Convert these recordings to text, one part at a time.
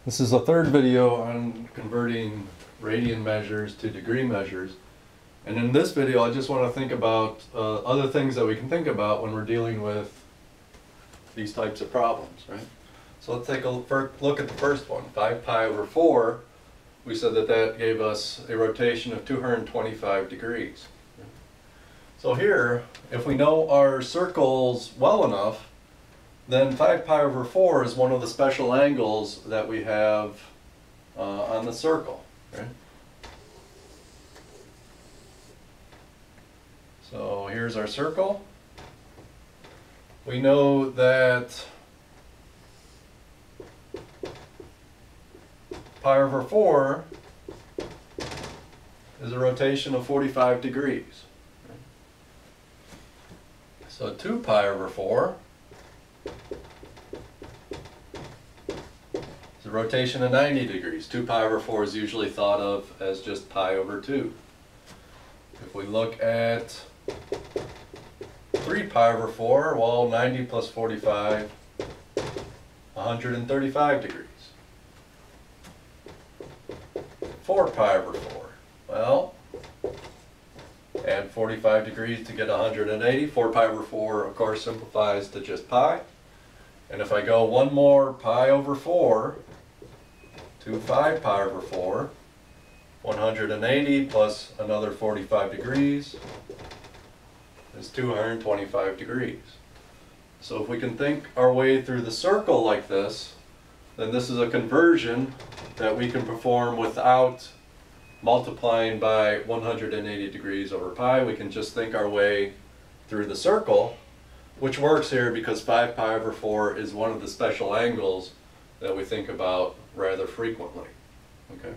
This is a third video on converting radian measures to degree measures. And in this video, I just want to think about other things that we can think about when we're dealing with these types of problems, right? So let's take a look at the first one, 5 pi over 4. We said that that gave us a rotation of 225 degrees. So here, if we know our circles well enough, then 5 pi over 4 is one of the special angles that we have on the circle, right? So here's our circle. We know that pi over 4 is a rotation of 45 degrees. So 2 pi over 4 is a rotation of 90 degrees. 2 pi over 4 is usually thought of as just pi over 2. If we look at 3 pi over 4, well, 90 plus 45, 135 degrees. 4 pi over 4, well, add 45 degrees to get 180. 4 pi over 4, of course, simplifies to just pi. And if I go one more pi over 4 to 5 pi over 4, 180 plus another 45 degrees is 225 degrees. So if we can think our way through the circle like this, then this is a conversion that we can perform without multiplying by 180 degrees over pi. We can just think our way through the circle, which works here because 5 pi over 4 is one of the special angles that we think about rather frequently. Okay.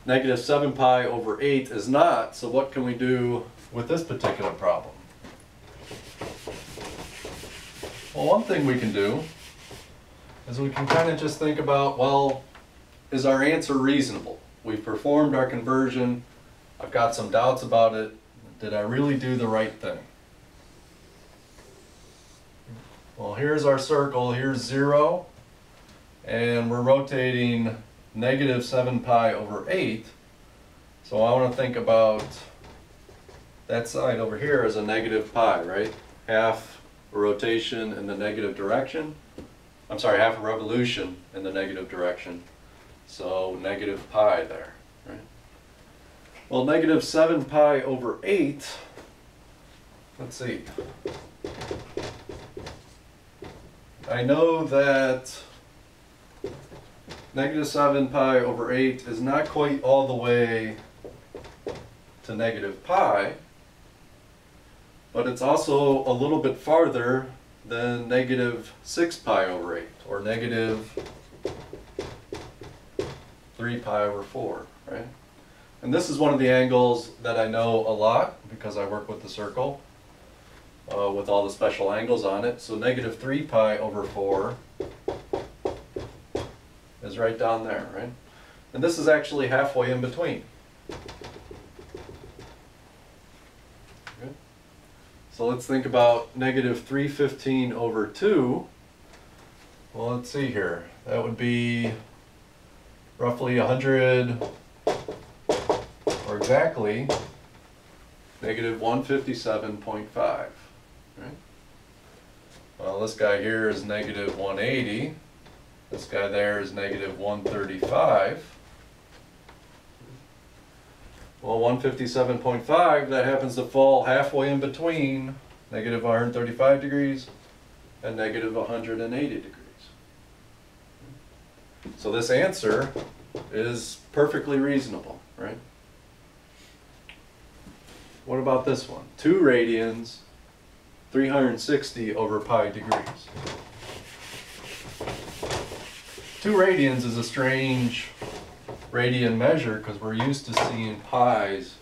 Negative 7 pi over 8 is not, so what can we do with this particular problem? Well, one thing we can do is we can kind of just think about, well, is our answer reasonable? We've performed our conversion. I've got some doubts about it. Did I really do the right thing? Well, here's our circle. Here's 0. And we're rotating negative 7 pi over 8. So I want to think about that side over here as a negative pi, right? Half a rotation in the negative direction. I'm sorry, half a revolution in the negative direction. So negative pi there, right? Well, negative 7 pi over 8, let's see. I know that negative 7 pi over 8 is not quite all the way to negative pi, but it's also a little bit farther than negative 6 pi over 8, or negative 3 pi over 4, right? And this is one of the angles that I know a lot because I work with the circle with all the special angles on it. So negative 3 pi over 4 is right down there, right? And this is actually halfway in between. Okay. So let's think about negative 315 over 2. Well, let's see here. That would be roughly 100, or exactly, negative 157.5, right? Well, this guy here is negative 180. This guy there is negative 135. Well, 157.5, that happens to fall halfway in between negative 135 degrees and negative 180 degrees. So this answer is perfectly reasonable, right? What about this one? 2 radians, 360 over pi degrees. 2 radians is a strange radian measure because we're used to seeing pi's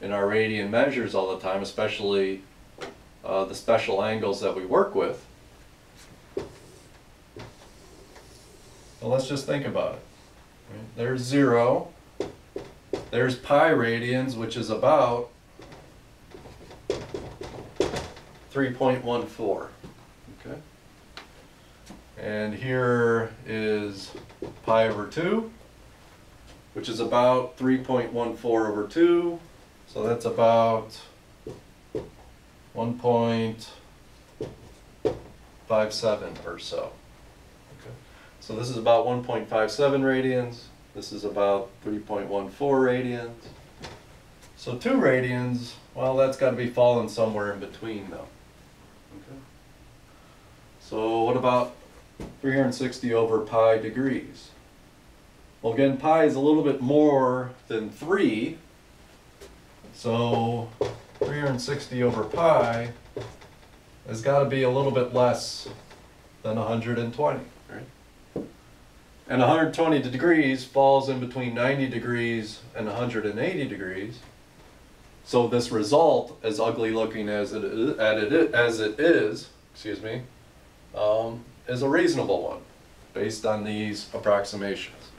in our radian measures all the time, especially the special angles that we work with. Well, let's just think about it. Right? There's 0. There's pi radians, which is about 3.14. Okay. And here is pi over 2, which is about 3.14 over 2. So that's about 1.57 or so. Okay. So this is about 1.57 radians. This is about 3.14 radians. So 2 radians, well, that's got to be falling somewhere in between though. Okay. So what about 360 over pi degrees? Well, again, pi is a little bit more than 3. So 360 over pi has got to be a little bit less than 120, right? And 120 degrees falls in between 90 degrees and 180 degrees. So this result, as ugly looking as it is, is a reasonable one based on these approximations.